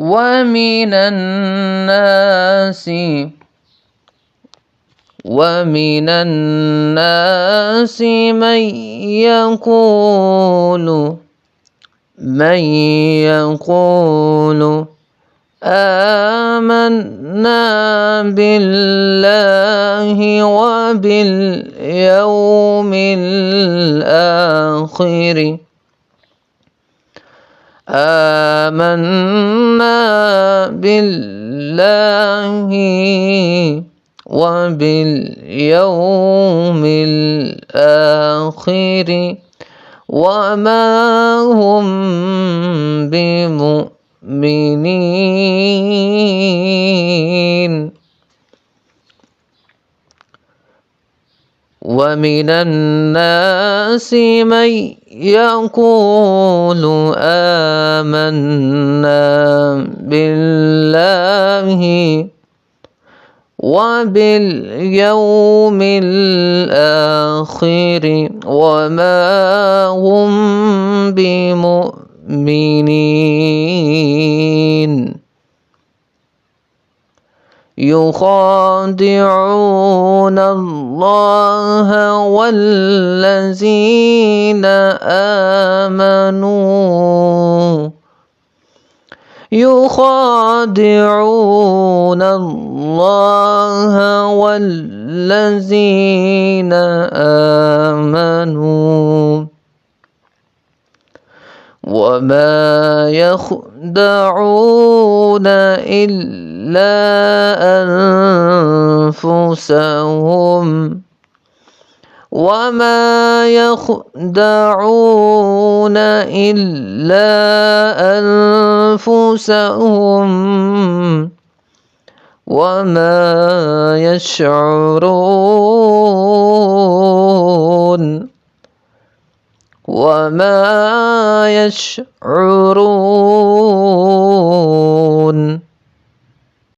ومن الناس من يقول آمنا بالله وباليوم الآخر وما هم بمؤمنين. ومن الناس من يقول آمنا بالله وباليوم الآخر وما هم بمؤمنين. يخادعون الله والذين آمنوا وما يخدعون إلا أنفسهم وما يشعرون.